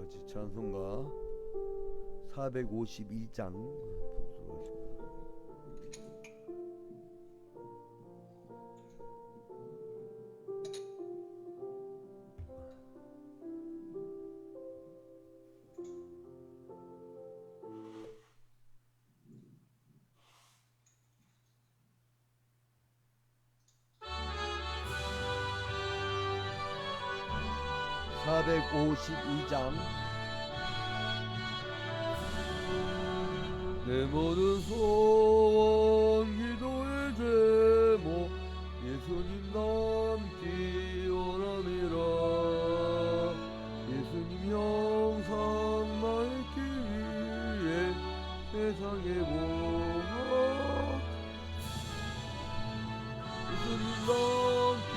같이 찬송가 452장 부르겠습니다. 452장. 내 모든 소원 기도의 제목 예수님 닮기 원함이라. 예수님 형상 닮기 위해 세상에 모아. 예수님 닮기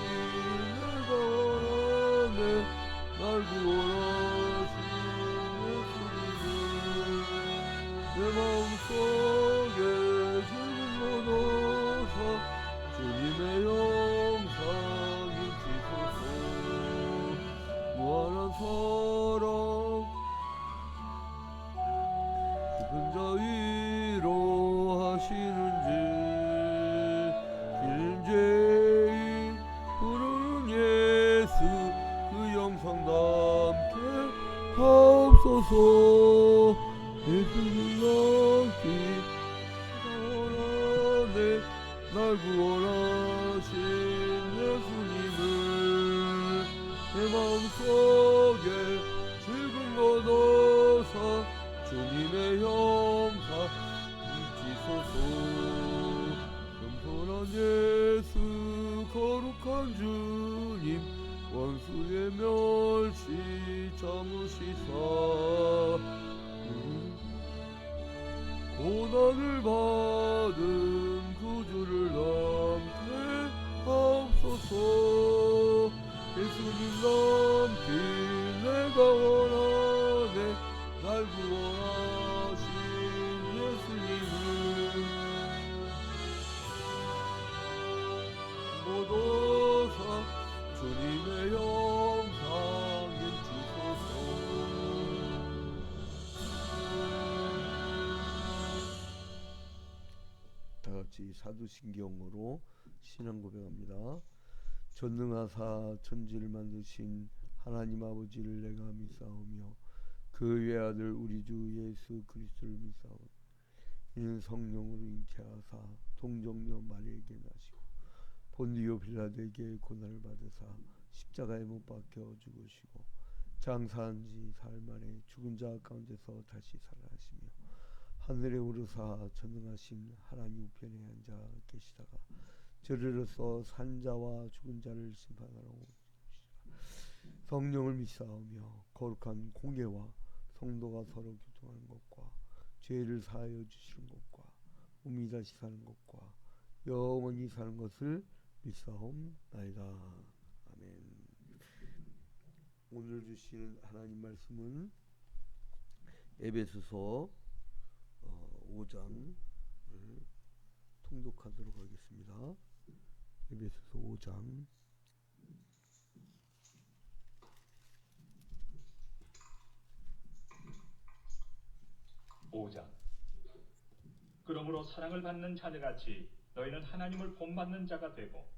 내가 원하네. 날 구원하신 예수님을 내 마음속에 주님 넣어서 주님의 영상 입히소서. 무한한 사랑 깊은 자 위로 하시는지 길죄인 부르는 예수 영상 담게 하옵소서. 예수님 남기 원하네. 날 구원하신 예수님을 내 마음속에 지금 걷어서 주님의 형상 입히소서. 겸손한 예수 거룩한 주님 원수의 멸시 참으시사 고난을 받은 구주를 남게 하옵소서. 예수님 남기 내가 원하네. 날 구원하신 예수님을 모도사 주님의 영상 인치소서. 다같이 사두신경으로 신앙 고백합니다. 전능하사 천지를 만드신 하나님 아버지를 내가 믿사오며 그 외아들 우리 주 예수 그리스도를 믿사오니 이는 성령으로 잉태하사 동정녀 마리아에게 나시고 본디오 빌라도에게 고난을 받으사 십자가에 못 박혀 죽으시고 장사한 지 사흘 만에 죽은 자 가운데서 다시 살아나시며 하늘에 오르사 전능하신 하나님 우편에 앉아 계시다가 저리로서 산자와 죽은 자를 심판하러 오시리라. 성령을 믿사오며 거룩한 공예와 성도가 서로 교통하는 것과 죄를 사하여 주시는 것과 몸이 다시 사는 것과 영원히 사는 것을 믿사옵나이다. 아멘. 오늘 주시는 하나님 말씀은 에베소서 5장을 통독하도록 하겠습니다. 에베소서 5장 5장. 그러므로 사랑을 받는 자녀같이 너희는 하나님을 본받는 자가 되고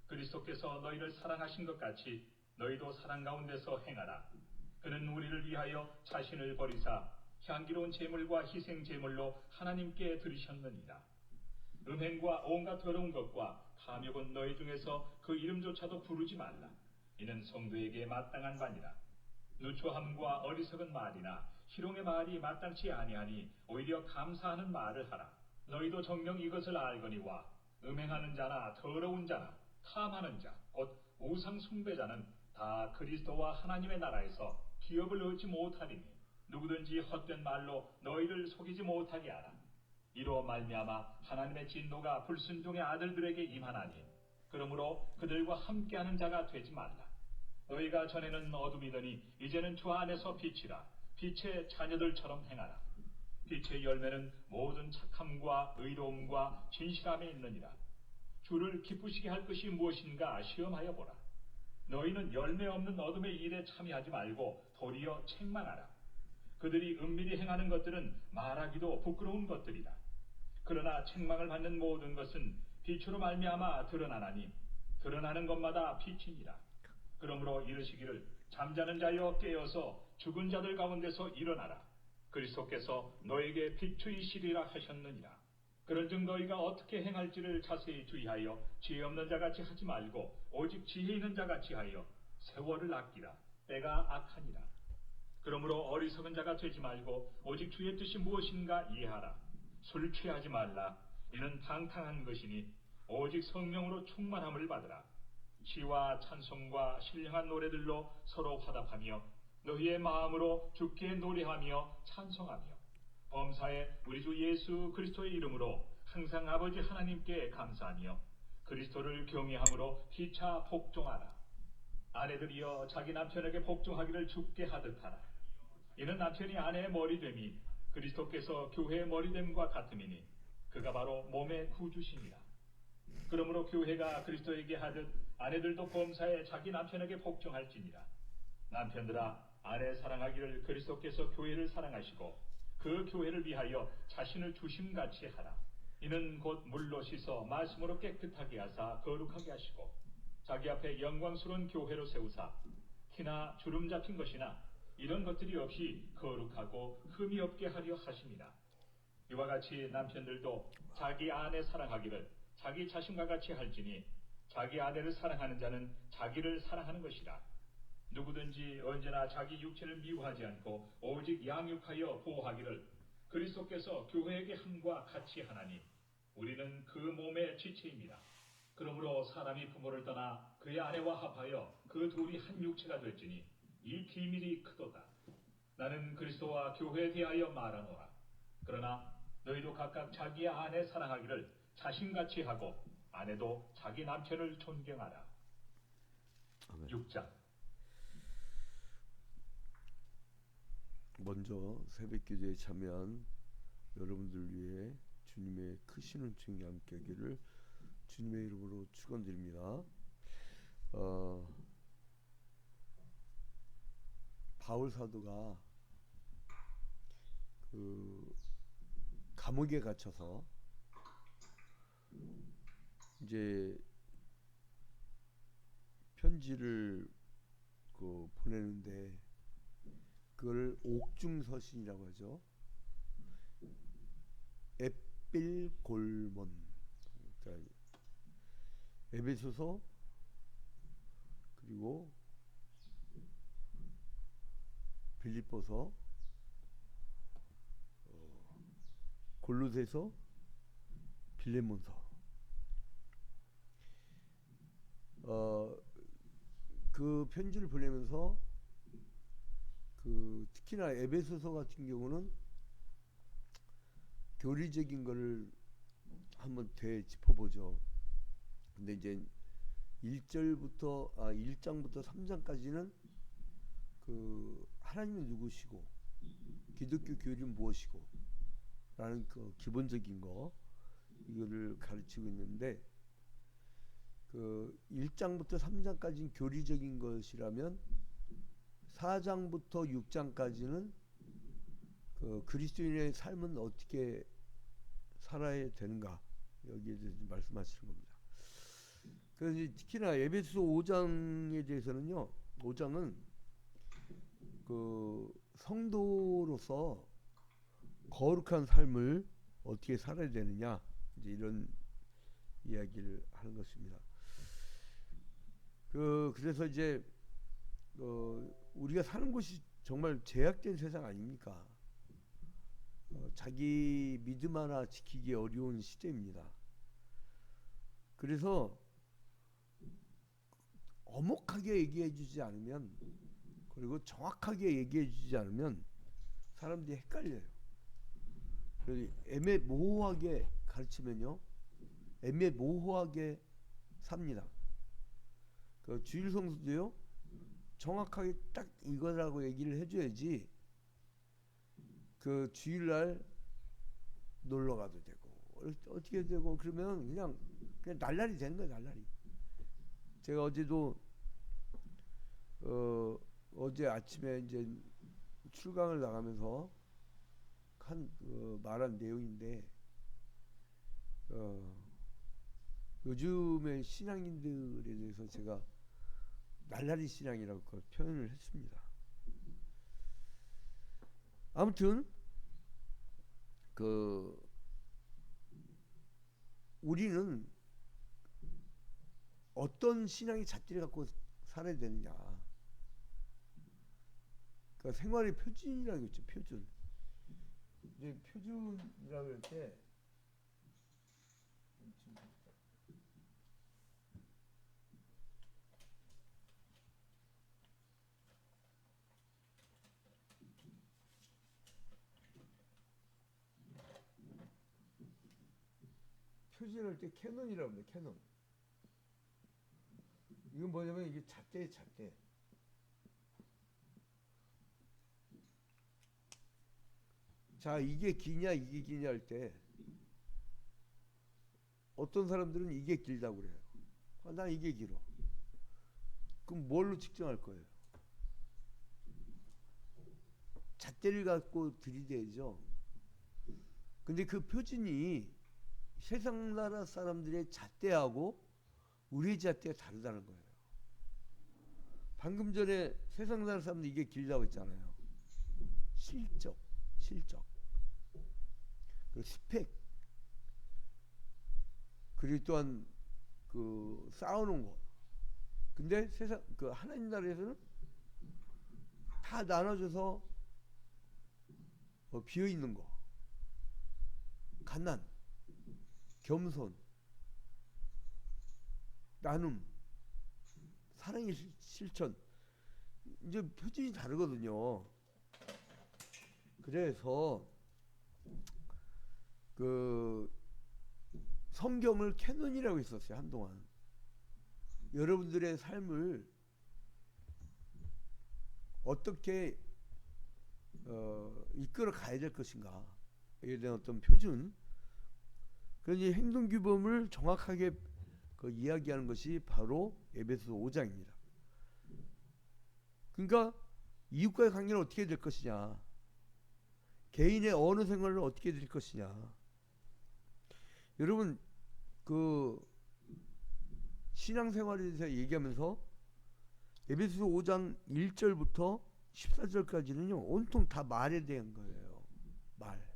그리스도께서 너희를 사랑하신 것 같이 너희도 사랑 가운데서 행하라. 그는 우리를 위하여 자신을 버리사 향기로운 제물과 희생 제물로 하나님께 드리셨느니라. 음행과 온갖 더러운 것과 탐욕은 너희 중에서 그 이름조차도 부르지 말라. 이는 성도에게 마땅한 바니라. 누추함과 어리석은 말이나 희롱의 말이 마땅치 아니하니 오히려 감사하는 말을 하라. 너희도 정녕 이것을 알거니와 음행하는 자나 더러운 자나 탐하는 자 곧 우상 숭배자는 다 그리스도와 하나님의 나라에서 기업을 얻지 못하리니 누구든지 헛된 말로 너희를 속이지 못하게 하라. 이로 말미암아 하나님의 진노가 불순종의 아들들에게 임하나니 그러므로 그들과 함께하는 자가 되지 말라. 너희가 전에는 어둠이더니 이제는 주 안에서 빛이라. 빛의 자녀들처럼 행하라. 빛의 열매는 모든 착함과 의로움과 진실함에 있느니라. 주를 기쁘시게 할 것이 무엇인가 시험하여 보라. 너희는 열매 없는 어둠의 일에 참여하지 말고 도리어 책망하라. 그들이 은밀히 행하는 것들은 말하기도 부끄러운 것들이다. 그러나 책망을 받는 모든 것은 빛으로 말미암아 드러나나니 드러나는 것마다 빛이니라. 그러므로 이르시기를 잠자는 자여 깨어서 죽은 자들 가운데서 일어나라. 그리스도께서 너에게 빛이시리라 하셨느니라. 그런즉 너희가 어떻게 행할지를 자세히 주의하여 지혜 없는 자같이 하지 말고 오직 지혜 있는 자같이 하여 세월을 아끼라. 때가 악하니라. 그러므로 어리석은 자가 되지 말고 오직 주의 뜻이 무엇인가 이해하라. 술 취하지 말라. 이는 방탕한 것이니 오직 성령으로 충만함을 받으라. 시와 찬송과 신령한 노래들로 서로 화답하며 너희의 마음으로 주께 노래하며 찬송하며 범사에 우리 주 예수 그리스도의 이름으로 항상 아버지 하나님께 감사하며 그리스도를 경외함으로 피차 복종하라. 아내들이여 자기 남편에게 복종하기를 주께 하듯 하라. 이는 남편이 아내의 머리됨이 그리스도께서 교회의 머리됨과 같음이니 그가 바로 몸의 구주시니라. 그러므로 교회가 그리스도에게 하듯 아내들도 범사에 자기 남편에게 복종할지니라. 남편들아 아내 사랑하기를 그리스도께서 교회를 사랑하시고 그 교회를 위하여 자신을 주심같이 하라. 이는 곧 물로 씻어 말씀으로 깨끗하게 하사 거룩하게 하시고 자기 앞에 영광스러운 교회로 세우사 티나 주름 잡힌 것이나 이런 것들이 없이 거룩하고 흠이 없게 하려 하심이라. 이와 같이 남편들도 자기 아내 사랑하기를 자기 자신과 같이 할지니 자기 아내를 사랑하는 자는 자기를 사랑하는 것이라. 누구든지 언제나 자기 육체를 미워하지 않고 오직 양육하여 보호하기를 그리스도께서 교회에게 함과 같이 하나니 우리는 그 몸의 지체입니다. 그러므로 사람이 부모를 떠나 그의 아내와 합하여 그 둘이 한 육체가 될지니 이 비밀이 크도다. 나는 그리스도와 교회에 대하여 말하노라. 그러나 너희도 각각 자기의 아내 사랑하기를 자신같이 하고 아내도 자기 남편을 존경하라. 아멘. 6장. 먼저 새벽기도에 참여한 여러분들 위해 주님의 크신 은총이 함께 하기를 주님의 이름으로 축원드립니다. 바울 사도가 그 감옥에 갇혀서 이제 편지를 보내는데 그걸 옥중서신이라고 하죠. 앳빌골몬, 그러니까 에베소서 그리고 빌립보서, 골로새서, 빌레몬서. 그 편지를 보내면서 특히나 에베소서 같은 경우는 교리적인 거를 한번 되짚어보죠. 근데 이제 1장부터 3장까지는 하나님은 누구시고 기독교 교리는 무엇이고 라는 그 기본적인 거 이거를 가르치고 있는데 1장부터 3장까지는 교리적인 것이라면 4장부터 6장까지는 그리스도인의 삶은 어떻게 살아야 되는가 여기에 대해서 말씀하시는 겁니다. 그래서 특히나 에베소 5장에 대해서는요, 5장은 성도로서 거룩한 삶을 어떻게 살아야 되느냐 이제 이런 이야기를 하는 것입니다. 그래서 이제 우리가 사는 곳이 정말 제약된 세상 아닙니까? 자기 믿음 하나 지키기 어려운 시대입니다. 그래서 엄혹하게 얘기해 주지 않으면, 그리고 정확하게 얘기해 주지 않으면 사람들이 헷갈려요. 애매모호하게 가르치면요, 애매모호하게 삽니다. 주일 성수도요, 정확하게 딱 이거라고 얘기를 해줘야지 주일날 놀러 가도 되고 어떻게 되고 그러면 그냥 날라리 되는 거예요. 날라리. 제가 어제도 어제 아침에 이제 출강을 나가면서 말한 내용인데 요즘의 신앙인들에 대해서 제가 날라리 신앙이라고 그걸 표현을 했습니다. 아무튼 우리는 어떤 신앙의 잣대를 갖고 살아야 되느냐. 그러니까 생활의 표준이라고 했죠. 표준. 이제 표준이라고 할 때 표준할 때 캐논이라고 합니다. 캐논. 이건 뭐냐면 이게 잣대예요. 잣대. 자, 이게 기냐 이게 기냐 할 때 어떤 사람들은 이게 길다고 그래요. 난 이게 길어. 그럼 뭘로 측정할 거예요? 잣대를 갖고 들이대죠. 근데 그 표준이 세상 나라 사람들의 잣대하고 우리의 잣대가 다르다는 거예요. 방금 전에 세상 나라 사람들 이게 길다고 했잖아요. 실적. 그 스펙. 그리고 또한 쌓아놓은 거. 근데 세상 하나님 나라에서는 다 나눠져서 비어 있는 거. 가난, 겸손, 나눔, 사랑의 실천. 이제 표준이 다르거든요. 그래서 성경을 캐논이라고 했었어요. 한동안. 여러분들의 삶을 어떻게 이끌어 가야 될 것인가에 대한 어떤 표준. 그래서 행동규범을 정확하게 이야기하는 것이 바로 에베소 5장입니다. 그러니까 이웃과의 관계는 어떻게 될 것이냐, 개인의 언어 생활은 어떻게 될 것이냐. 여러분 신앙생활에 대해서 얘기하면서 에베소 5장 1절부터 14절까지는요 온통 다 말에 대한 거예요. 말.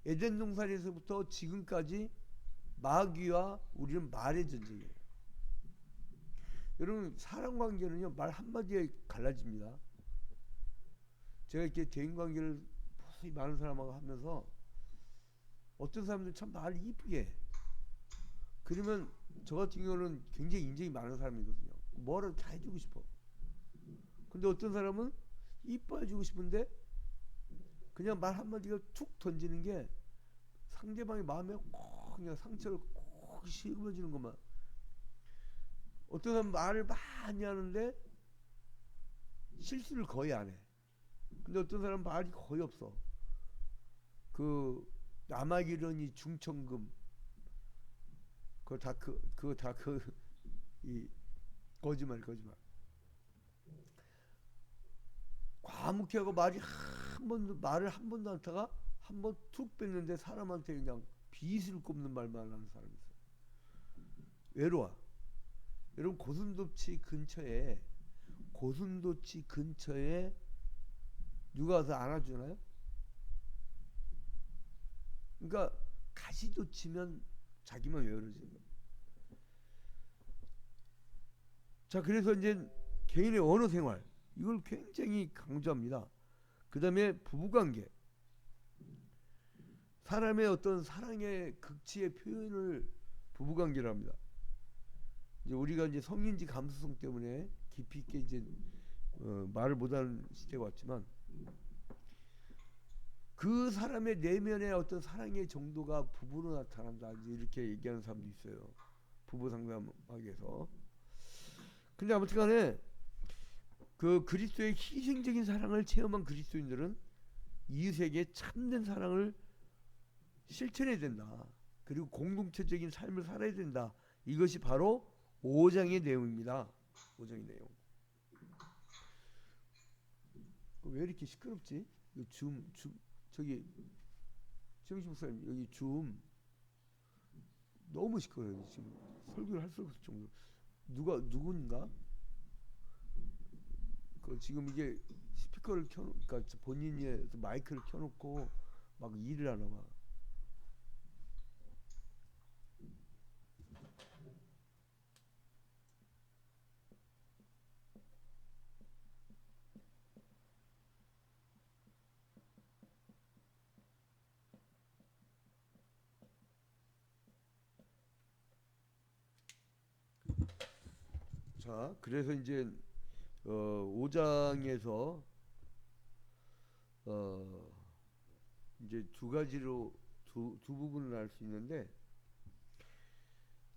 에덴 동산에서부터 지금까지 마귀와 우리는 말의 전쟁이에요. 여러분 사람 관계는요 말 한마디에 갈라집니다. 제가 이렇게 대인 관계를 많은 사람하고 하면서 어떤 사람들은 참 말을 이쁘게 해. 그러면 저 같은 경우는 굉장히 인정이 많은 사람이거든요. 뭐라도 다 해주고 싶어. 근데 어떤 사람은 이뻐해주고 싶은데 그냥 말 한마디가 툭 던지는 게 상대방의 마음에 꼭 그냥 상처를 꼭 심어주는 것만. 어떤 사람은 말을 많이 하는데 실수를 거의 안 해. 근데 어떤 사람은 말이 거의 없어. 남아기려니 중천금 그거 다 이 거짓말. 과묵해하고 말을 한 번도 안 하다가 한 번 툭 뺐는데 사람한테 그냥 빗을 꼽는 말만 하는 사람이 있어요. 외로워. 여러분 고슴도치 근처에 누가 와서 안아주나요? 그러니까 가시도치면 자기만 외로워지는 거예요. 자, 그래서 이제 개인의 언어 생활 이걸 굉장히 강조합니다. 그 다음에 부부관계, 사람의 어떤 사랑의 극치의 표현을 부부관계로 합니다. 이제 우리가 이제 성인지 감수성 때문에 깊이 있게 이제 말을 못하는 시대가 왔지만 그 사람의 내면의 어떤 사랑의 정도가 부부로 나타난다. 이렇게 얘기하는 사람도 있어요. 부부 상담학에서. 근데 아무튼간에 그리스도의 희생적인 사랑을 체험한 그리스도인들은 이웃에게 참된 사랑을 실천해야 된다. 그리고 공동체적인 삶을 살아야 된다. 이것이 바로 5장의 내용입니다. 5장의 내용. 왜 이렇게 시끄럽지? 이 저기 최영식 목사님 여기 너무 시끄러워요. 지금 설교를 할 수 없을 정도. 누군가? 그 지금 이게 스피커를 그러니까 본인이 마이크를 켜놓고 막 일을 하나 봐. 자, 그래서 이제 5장에서 이제 두 가지로 두 부분을 알 수 있는데,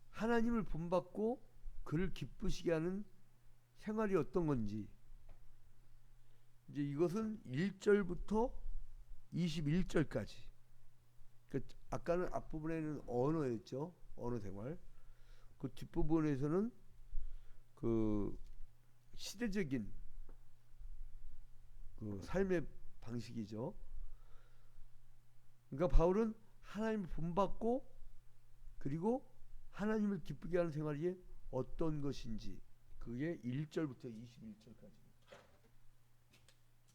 하나님을 본받고 그를 기쁘시게 하는 생활이 어떤 건지, 이제 이것은 1절부터 21절까지. 아까는 앞부분에는 언어였죠. 언어 생활. 그 뒷부분에서는 그 시대적인 그 삶의 방식이죠. 그러니까 바울은 하나님을 본받고 그리고 하나님을 기쁘게 하는 생활이 어떤 것인지, 그게 1절부터 21절까지.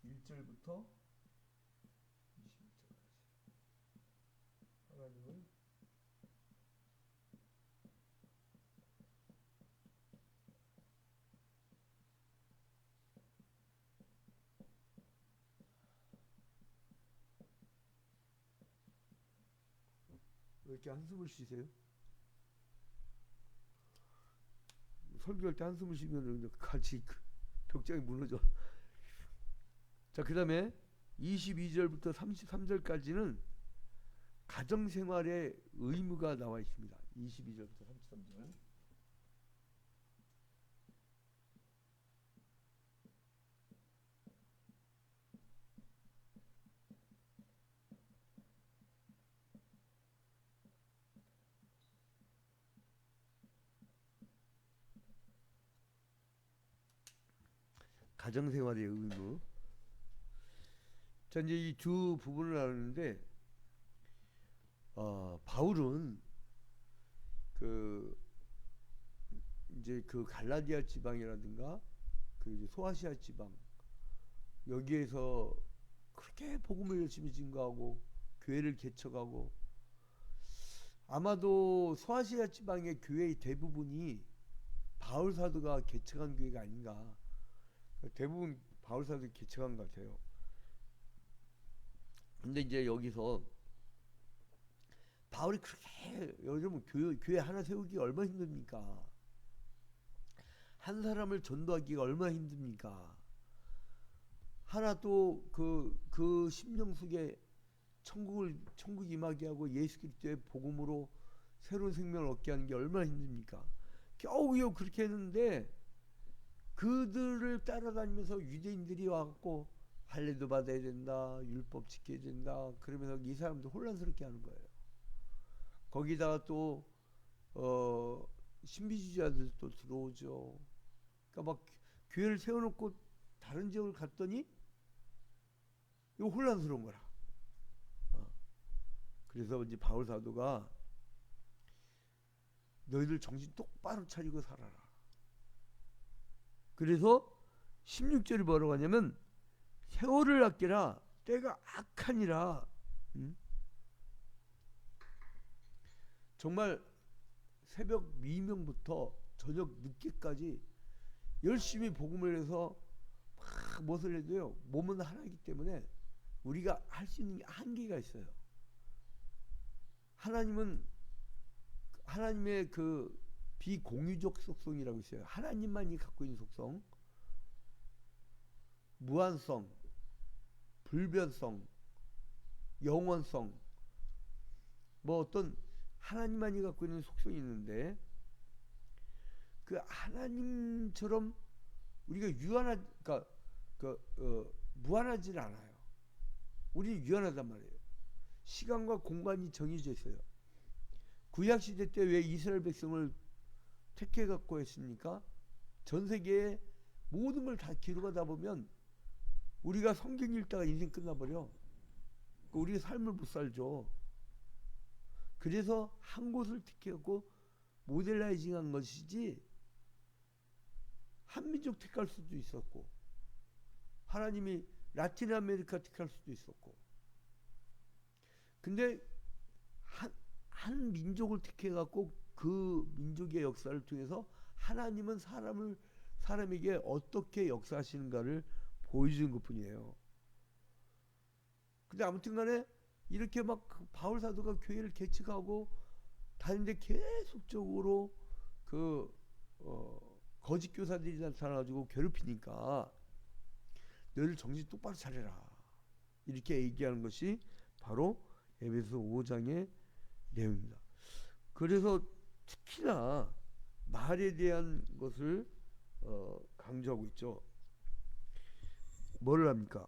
1절부터 21절까지. 하나님을 왜 이렇게 한숨을 쉬세요? 설교할 때 한숨을 쉬면 같이 벽장이 무너져. 자, 그 다음에 22절부터 33절까지는 가정생활의 의무가 나와 있습니다. 22절부터 33절. 가정생활의 의무. 자, 이제 이 두 부분을 나누는데, 바울은 이제 그 갈라디아 지방이라든가 그 이제 소아시아 지방, 여기에서 그렇게 복음을 열심히 증거하고 교회를 개척하고, 아마도 소아시아 지방의 교회의 대부분이 바울 사도가 개척한 교회가 아닌가. 대부분 바울 사도가 개척한 것 같아요. 근데 이제 여기서 바울이 그렇게, 여러분 교회 하나 세우기가 얼마나 힘듭니까? 한 사람을 전도하기가 얼마나 힘듭니까? 하나 또 그 심령 속에 천국 임하게 하고 예수 그리스도의 복음으로 새로운 생명을 얻게 하는 게 얼마나 힘듭니까? 겨우겨우 그렇게 했는데, 그들을 따라다니면서 유대인들이 와갖고 할례도 받아야 된다, 율법 지켜야 된다, 그러면서 이 사람들 혼란스럽게 하는 거예요. 거기다가 또 신비주의자들도 들어오죠. 그러니까 막 교회를 세워놓고 다른 지역을 갔더니 이거 혼란스러운 거라. 그래서 이제 바울 사도가 너희들 정신 똑바로 차리고 살아라. 그래서 16절이 뭐라고 하냐면, 세월을 아끼라, 때가 악하니라. 정말 새벽 미명부터 저녁 늦게까지 열심히 복음을 해서 막 무엇을 해도요, 몸은 하나이기 때문에 우리가 할 수 있는 게 한계가 있어요. 하나님은 하나님의 그 비공유적 속성이라고 있어요. 하나님만이 갖고 있는 속성, 무한성, 불변성, 영원성, 뭐 어떤 하나님만이 갖고 있는 속성이 있는데, 그 하나님처럼 우리가 무한하지 않아요. 우리는 유한하단 말이에요. 시간과 공간이 정해져 있어요. 구약 시대 때 왜 이스라엘 백성을 택해 갖고 했습니까? 전 세계의 모든 걸 다 기록하다 보면 우리가 성경 읽다가 인생 끝나버려. 우리의 삶을 못 살죠. 그래서 한 곳을 택해갖고 모델라이징한 것이지, 한민족 택할 수도 있었고, 하나님이 라틴 아메리카 택할 수도 있었고, 근데 한 민족을 택해갖고 그 민족의 역사를 통해서 하나님은 사람에게 어떻게 역사하시는가를 보여주는 것뿐이에요. 근데 아무튼간에 이렇게 막 바울 사도가 교회를 개척하고 다른데 계속적으로 거짓 교사들이 나타나가지고 괴롭히니까 너희들 정신 똑바로 차려라, 이렇게 얘기하는 것이 바로 에베소 5장의 내용입니다. 그래서 특히나 말에 대한 것을 강조하고 있죠. 뭐를 합니까?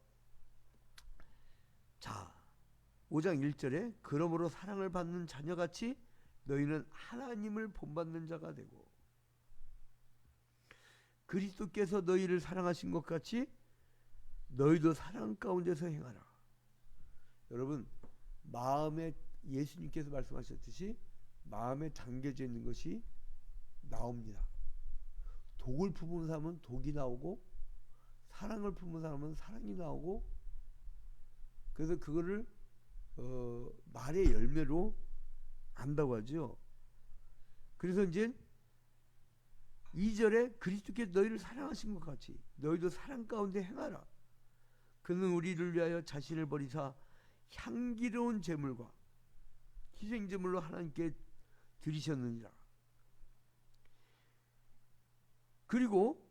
자, 5장 1절에 그러므로 사랑을 받는 자녀같이 너희는 하나님을 본받는 자가 되고 그리스도께서 너희를 사랑하신 것 같이 너희도 사랑 가운데서 행하라. 여러분, 마음에 예수님께서 말씀하셨듯이 마음에 담겨져 있는 것이 나옵니다. 독을 품은 사람은 독이 나오고 사랑을 품은 사람은 사랑이 나오고, 그래서 그거를 말의 열매로 안다고 하죠. 그래서 이제 2절에 그리스도께서 너희를 사랑하신 것 같이 너희도 사랑 가운데 행하라. 그는 우리를 위하여 자신을 버리사 향기로운 제물과 희생제물로 하나님께 드리셨느니라. 그리고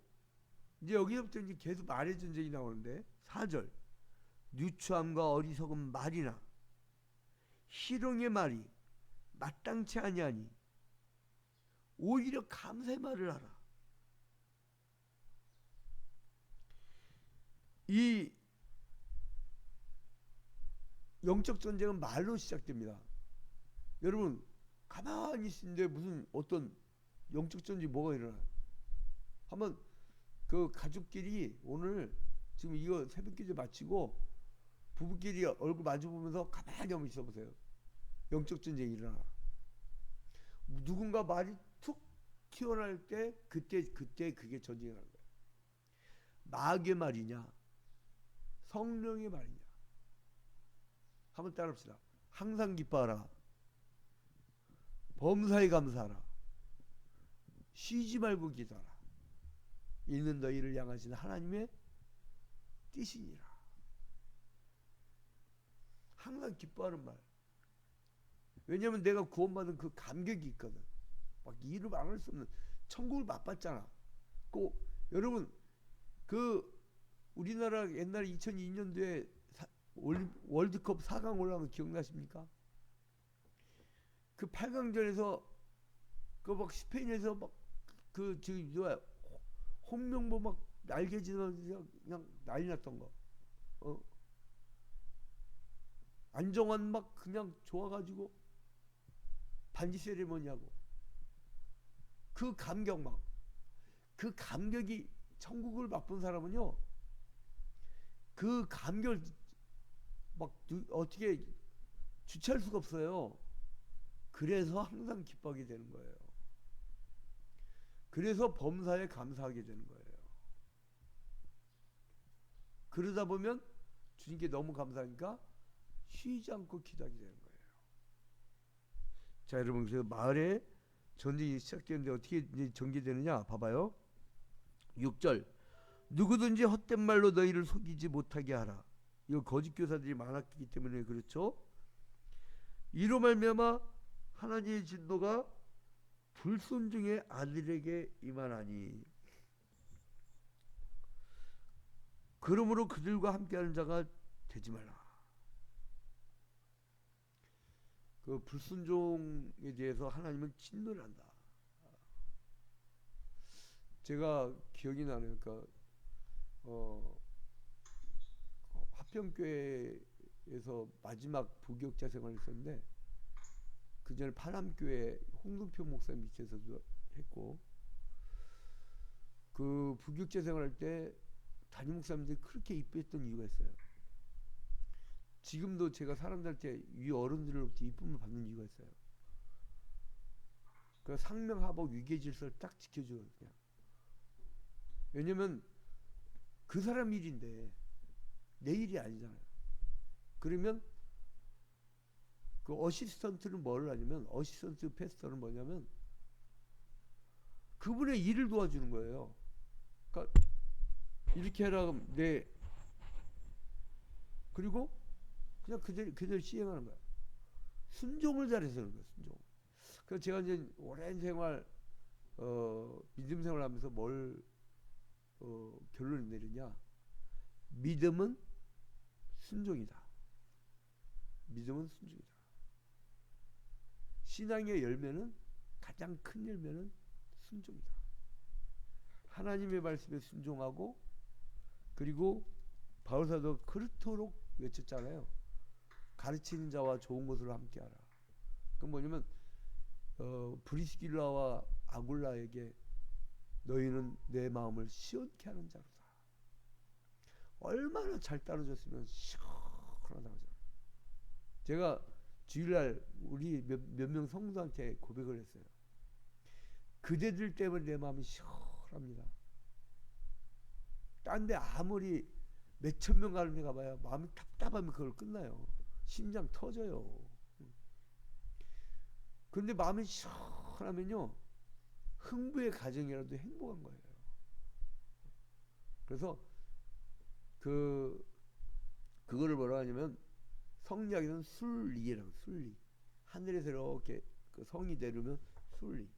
이제 여기서부터 이제 계속 말의 전쟁이 나오는데 4절 누추함과 어리석은 말이나 희롱의 말이 마땅치 아니하니 오히려 감사의 말을 하라. 이 영적 전쟁은 말로 시작됩니다. 여러분, 가만히 있는데 무슨 어떤 영적 전쟁이 뭐가 일어나요? 한번 그 가족끼리 오늘 지금 이거 새벽기도 마치고 부부끼리 얼굴 마주보면서 가만히 한번 있어 보세요. 영적 전쟁이 일어나. 누군가 말이 툭 튀어나올 때 그때 그게 전쟁이 나는 거예요. 마귀의 말이냐 성령의 말이냐. 한번 따라합시다. 항상 기뻐하라. 범사에 감사하라. 쉬지 말고 기도하라. 이는 너희를 향하신 하나님의 뜻이니라. 항상 기뻐하는 말. 왜냐하면 내가 구원받은 그 감격이 있거든. 막 이루 말할 수 없는 천국을 맛봤잖아. 꼭 여러분 그 우리나라 옛날 2002년도에 월드컵 4강 올라온 거 기억나십니까? 그 8강전에서 그 막 스페인에서 막 그 저기 뭐야 홍명보 막 날개지면서 그냥 난리 났던 거. 안정환 막 그냥 좋아가지고 반지 세리머니하고 그 감격 막 그 감격이 천국을 맛본 사람은요 그 감격을 막 어떻게 주체할 수가 없어요. 그래서 항상 기뻐하게 되는 거예요. 그래서 범사에 감사하게 되는 거예요. 그러다 보면 주님께 너무 감사하니까 쉬지 않고 기도하게 되는 거예요. 자, 여러분, 그 마을에 전쟁이 시작되는데 어떻게 이제 전개되느냐 봐봐요. 6절 누구든지 헛된 말로 너희를 속이지 못하게 하라. 이거 거짓 교사들이 많았기 때문에 그렇죠. 이로 말미암아 하나님의 진노가 불순종의 아들에게 임하나니 그러므로 그들과 함께하는 자가 되지 말라. 그 불순종에 대해서 하나님은 진노를 한다. 제가 기억이 나네요. 그러니까 화평교회에서 마지막 부교육자 생활을 했었는데 그 전에 파남교회 홍승표 목사님 밑에서도 했고 그 부교육자 생활할 때 담임 목사님들이 그렇게 이뻐했던 이유가 있어요. 지금도 제가 사람들한테 위 어른들로부터 이쁨을 받는 이유가 있어요. 그 상명하복 위계질서를 딱 지켜줘요. 그냥. 왜냐면 그 사람 일인데 내 일이 아니잖아요. 그러면 그 어시스턴트는 뭘 하냐면, 어시스턴트 패스터는 뭐냐면 그분의 일을 도와주는 거예요. 그러니까 이렇게 해라 그럼 네, 그리고 그냥 그대로 시행하는 거야. 순종을 잘해서 그런 거야. 순종. 그래서 제가 이제 오랜 생활 믿음 생활하면서 뭘 결론을 내리냐? 믿음은 순종이다. 믿음은 순종이다. 신앙의 열매는, 가장 큰 열매는 순종이다. 하나님의 말씀에 순종하고, 그리고 바울사도 그렇도록 외쳤잖아요. 가르치는 자와 좋은 것으로 함께하라. 그건 뭐냐면 브리스길라와 아굴라에게 너희는 내 마음을 시원케 하는 자로다. 얼마나 잘 따라줬으면 시원하다고 하잖아요. 제가 주일날 우리 몇 명 성도한테 고백을 했어요. 그대들 때문에 내 마음이 시원합니다. 딴 데 아무리 몇천 명 가는 데 가봐야 마음이 답답하면 그걸 끝나요. 심장 터져요. 그런데 마음이 시원하면요, 흥부의 가정이라도 행복한 거예요. 그래서 그거를 뭐라 하냐면, 성리학에서는 순리라고. 순리. 하늘에서 이렇게 그 성이 내려면 순리,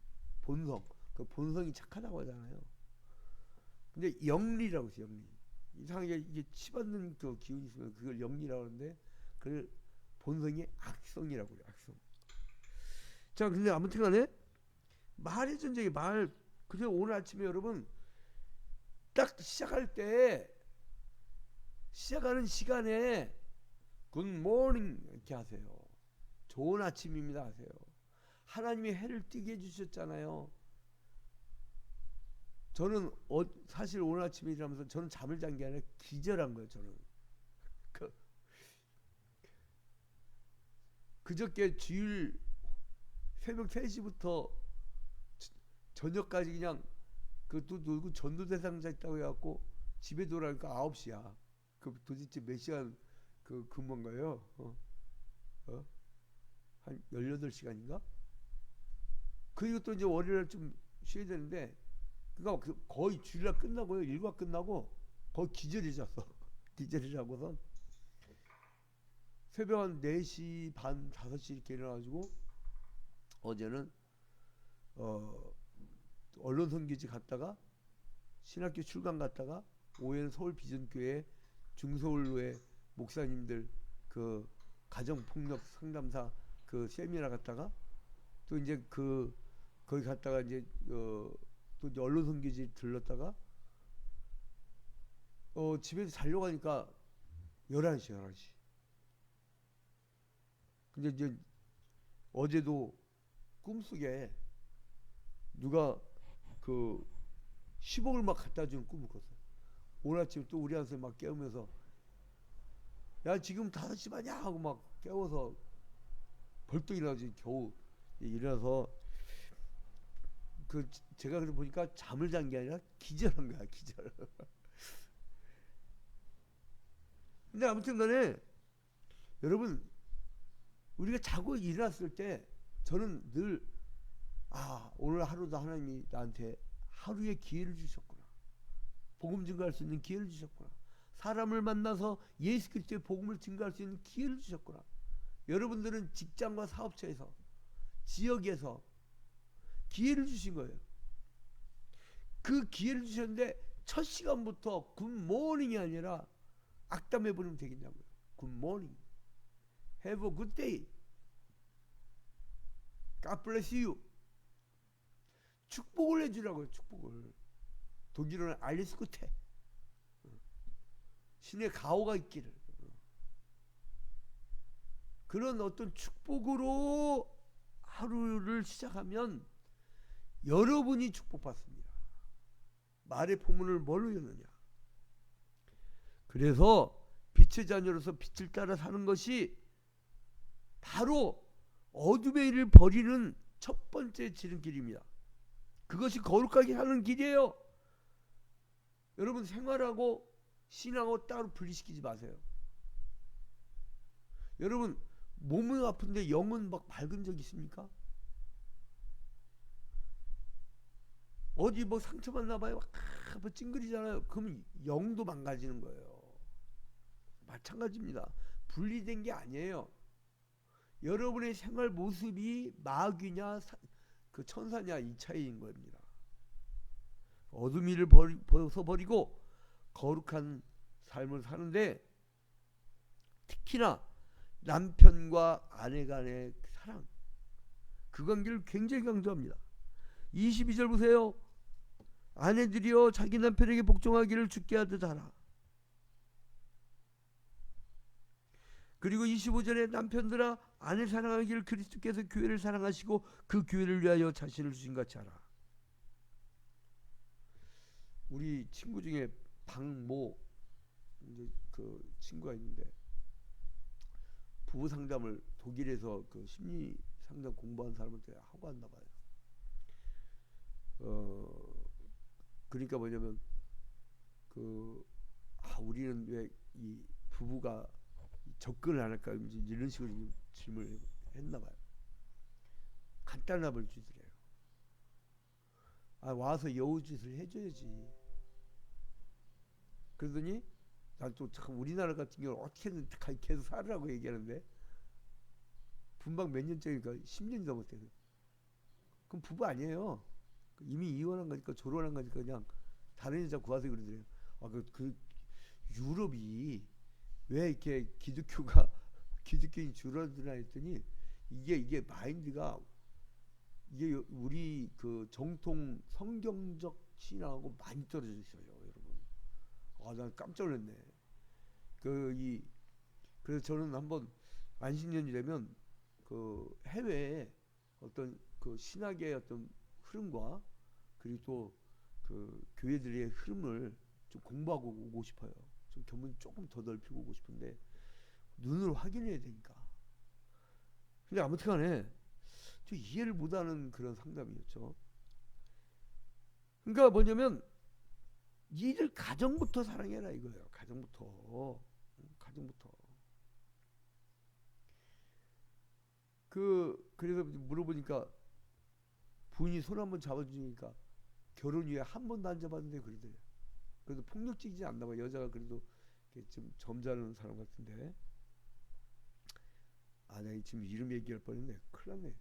본성. 그 본성이 착하다고 하잖아요. 근데 영리라고 해서 영리. 이상하게 이게 치받는 그 기운이 있으면 그걸 영리라고 하는데, 그걸 본성이 악성이라고 해요. 악성. 자, 근데 아무튼 간에 말의 전쟁이 그냥 오늘 아침에 여러분 딱 시작하는 시간에 굿모닝 이렇게 하세요. 좋은 아침입니다 하세요. 하나님이 해를 뜨게 해주셨잖아요. 저는 사실 오늘 아침에 일어나면서 저는 잠을 잔 게 아니라 기절한 거예요. 저는 그저께 주일 새벽 3시부터 저녁까지 그냥 그것도 놀고 전도대상자 있다고 해갖고 집에 돌아오니까 9시야. 그 도대체 몇 시간 근무한 거예요? 한 18시간인가? 그리고 또 이제 월요일 좀 쉬어야 되는데, 그러니까 거의 주일날 끝나고요. 일과 끝나고 거의 기절이 잤어. 기절이 자고서 새벽 한 4시 반, 5시 이렇게 일어나가지고 어제는 언론 선교지 갔다가 신학교 출강 갔다가 오후에는 서울 비전교회 중서울로의 목사님들 그 가정폭력 상담사 그 세미나 갔다가 또 이제 거기 갔다가 이제 또 이제 언론 선교지 들렀다가 집에서 자려고 하니까 11시. 근데 이제 어제도 꿈속에 누가 10억을 막 갖다 주는 꿈을 꿨어요. 오늘 아침에 또 우리 아들 막 깨우면서 야 지금 5시 반이야 하고 막 깨워서 벌떡 일어나지. 겨우 일어나서 제가 그래 보니까 잠을 잔 게 아니라 기절한 거야. 기절. 근데 아무튼 간에 여러분, 우리가 자고 일어났을 때 저는 늘 오늘 하루도 하나님이 나한테 하루의 기회를 주셨구나. 복음 증거할 수 있는 기회를 주셨구나. 사람을 만나서 예수 그리스도의 복음을 증거할 수 있는 기회를 주셨구나. 여러분들은 직장과 사업처에서, 지역에서 기회를 주신 거예요. 그 기회를 주셨는데 첫 시간부터 굿모닝이 아니라 악담해 버리면 되겠냐고요. 굿모닝. Have a good day. God bless you. 축복을 해주라고요. 축복을. 독일어는 알리스 구테. 신의 가호가 있기를. 그런 어떤 축복으로 하루를 시작하면 여러분이 축복받습니다. 말의 포문을 뭘로 여느냐? 그래서 빛의 자녀로서 빛을 따라 사는 것이 바로 어둠의 일을 버리는 첫 번째 지름길입니다. 그것이 거룩하게 사는 길이에요. 여러분, 생활하고 신앙하고 따로 분리시키지 마세요. 여러분, 몸은 아픈데 영은 막 밝은 적 있습니까? 어디 뭐 상처만 나봐요, 뭐 찡그리잖아요. 그러면 영도 망가지는 거예요. 마찬가지입니다. 분리된 게 아니에요. 여러분의 생활 모습이 마귀냐 그 천사냐 이 차이인 겁니다. 어둠 일을 벗어버리고 거룩한 삶을 사는데, 특히나 남편과 아내 간의 사랑, 그 관계를 굉장히 강조합니다. 22절 보세요. 아내들이여 자기 남편에게 복종하기를 주께 하듯 하라. 그리고 25절에 남편들아 아내 사랑하기를 그리스도께서 교회를 사랑하시고 그 교회를 위하여 자신을 주신 같이 하라. 우리 친구 중에 박모 이제 그 친구가 있는데, 부부 상담을 독일에서 그 심리 상담 공부한 사람한테 하고 왔나 봐요. 그러니까 뭐냐면 우리는 왜 이 부부가 접근을 안 할까 이런 식으로 질문을 했나 봐요. 간단한 답을 주더래요. 와서 여우짓을 해줘야지. 그러더니 난 또 참 우리나라 같은 경우는 어떻게든 계속 살으라고 얘기하는데, 분방 몇 년째니까 10년이 넘었대요. 그럼 부부 아니에요. 이미 이혼한 거니까, 졸혼한 거니까 그냥 다른 여자 구하서 그러더래요. 유럽이 왜 이렇게 기독교인 줄어드나 했더니, 이게 마인드가 이게 우리 그 정통 성경적 신앙하고 많이 떨어져 있어요, 여러분. 난 깜짝 놀랐네. 그래서 저는 한번 안식년이 되면 그 해외에 어떤 그 신학의 어떤 흐름과 그리고 또 그 교회들의 흐름을 좀 공부하고 오고 싶어요. 좀 견문 조금 더 넓히고 오고 싶은데 눈으로 확인해야 되니까. 근데 아무튼간에 좀 이해를 못하는 그런 상담이었죠. 그러니까 뭐냐면 니들 가정부터 사랑해라 이거예요. 가정부터. 그래서 물어보니까 부인이 손 한번 잡아주니까 결혼 후에 한 번도 안 잡았는데 그러더래요. 그래도 폭력적이지 않나 봐. 여자가 그래도 좀 점잖은 사람 같은데. 내가 지금 이름 얘기할 뻔했네. 큰일 났네.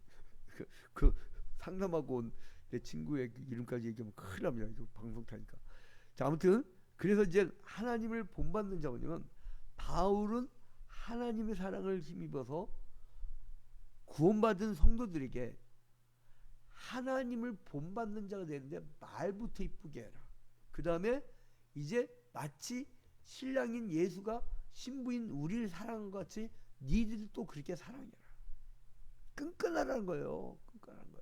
그 상담하고 온 내 친구의 이름까지 얘기하면 큰일 납니다. 이거 방송 타니까. 자, 아무튼 그래서 이제 하나님을 본받는 자냐면, 바울은 하나님의 사랑을 힘입어서 구원받은 성도들에게 하나님을 본받는 자가 되는데 말부터 이쁘게 해라. 그 다음에 이제 마치 신랑인 예수가 신부인 우리를 사랑한 것 같이 니들도 그렇게 사랑해라. 끈끈하라는 거예요. 끈끈한 거예요.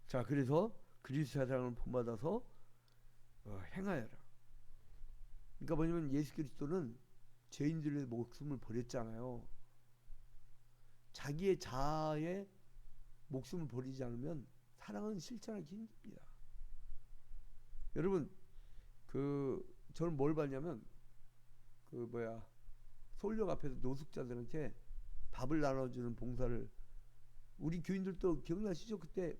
자, 그래서 그리스도의 사랑을 본받아서 행하여라. 그러니까 뭐냐면 예수 그리스도는 죄인들의 목숨을 버렸잖아요. 자기의 자아의 목숨을 버리지 않으면 사랑은 실천하기 힘듭니다. 여러분, 저는 뭘 봤냐면, 서울역 앞에서 노숙자들한테 밥을 나눠주는 봉사를, 우리 교인들도 기억나시죠? 그때가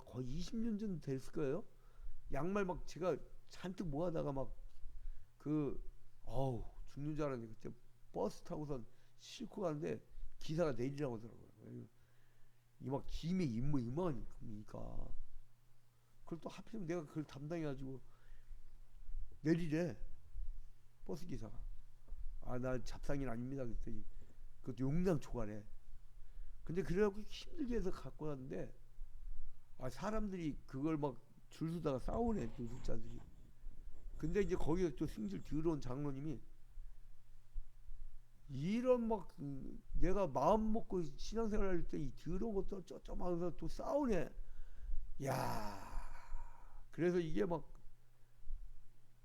거의 20년 전 됐을 거예요. 양말 막 제가 잔뜩 모아다가 죽는 줄 알았는데, 그때 버스 타고선 싣고 가는데 기사가 내리라고 하더라고요. 이 막 김에 이만하니까. 그걸 또 하필이면 내가 그걸 담당해가지고 내리래, 버스 기사가. 나 잡상인 아닙니다 그랬더니 그것도 용량 초과래. 근데 그래갖고 힘들게 해서 갖고 왔는데, 사람들이 그걸 막 줄 서다가 싸우네, 노숙자들이. 근데 이제 거기에 또 승질 더러운 장로님이, 이런 내가 마음 먹고 신앙생활 할 때 이 더러운 것도 어쩌고 하면서 또 싸우네. 야, 그래서 이게 막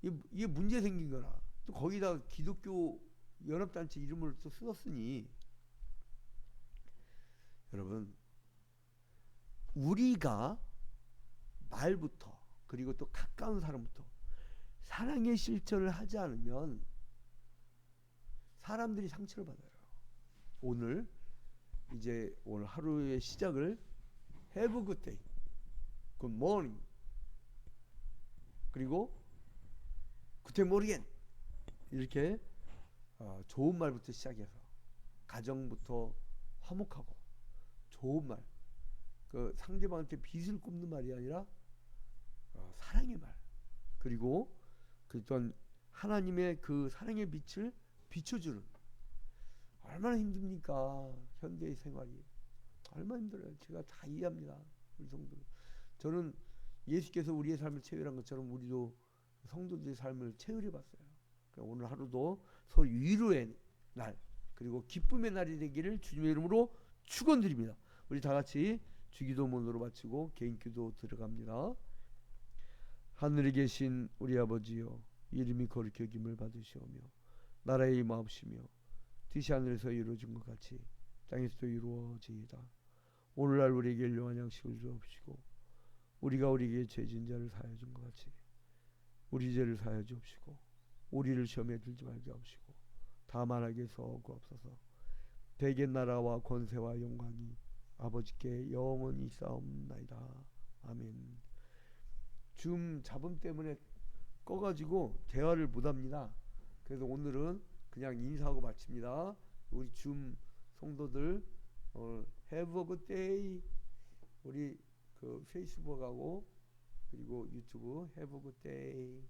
이게 문제 생긴 거라. 또 거기다 기독교 연합단체 이름을 또 썼으니 여러분 우리가 말부터 그리고 또 가까운 사람부터 사랑의 실천을 하지 않으면 사람들이 상처를 받아요. 오늘 하루의 시작을 Have a good day, good morning, 그리고 Guten Morgen 이렇게 좋은 말부터 시작해서 가정부터 화목하고 좋은 말, 그 상대방한테 빚을 꼽는 말이 아니라 사랑의 말, 그리고 또한 하나님의 그 사랑의 빛을 비춰주는. 얼마나 힘듭니까? 현대의 생활이 얼마나 힘들어요. 제가 다 이해합니다. 우리 성도. 저는 예수께서 우리의 삶을 체휼한 것처럼 우리도 성도들의 삶을 체휼해 봤어요. 그러니까 오늘 하루도 서로 위로의 날 그리고 기쁨의 날이 되기를 주님의 이름으로 축원드립니다. 우리 다 같이 주기도문으로 마치고 개인 기도 들어갑니다. 하늘에 계신 우리 아버지여, 이름이 거룩히 여김을 받으시오며 나라의 임하옵시며 뜻이 하늘에서 이루어진 것 같이 땅에서도 이루어지이다. 오늘날 우리에게 일용할 양식을 주옵시고 우리가 우리에게 죄진 자를 사하여 준 것 같이 우리 죄를 사하여 주옵시고 우리를 시험에 들지 말게 하옵시고 다만 악에서 구하옵소서. 대개 나라와 권세와 영광이 아버지께 영원히 싸움나이다. 아멘. 줌 잡음 때문에 꺼가지고 대화를 못합니다. 그래서 오늘은 그냥 인사하고 마칩니다. 우리 줌 성도들 Have a good day. 우리 그 페이스북하고 그리고 유튜브 Have a good day.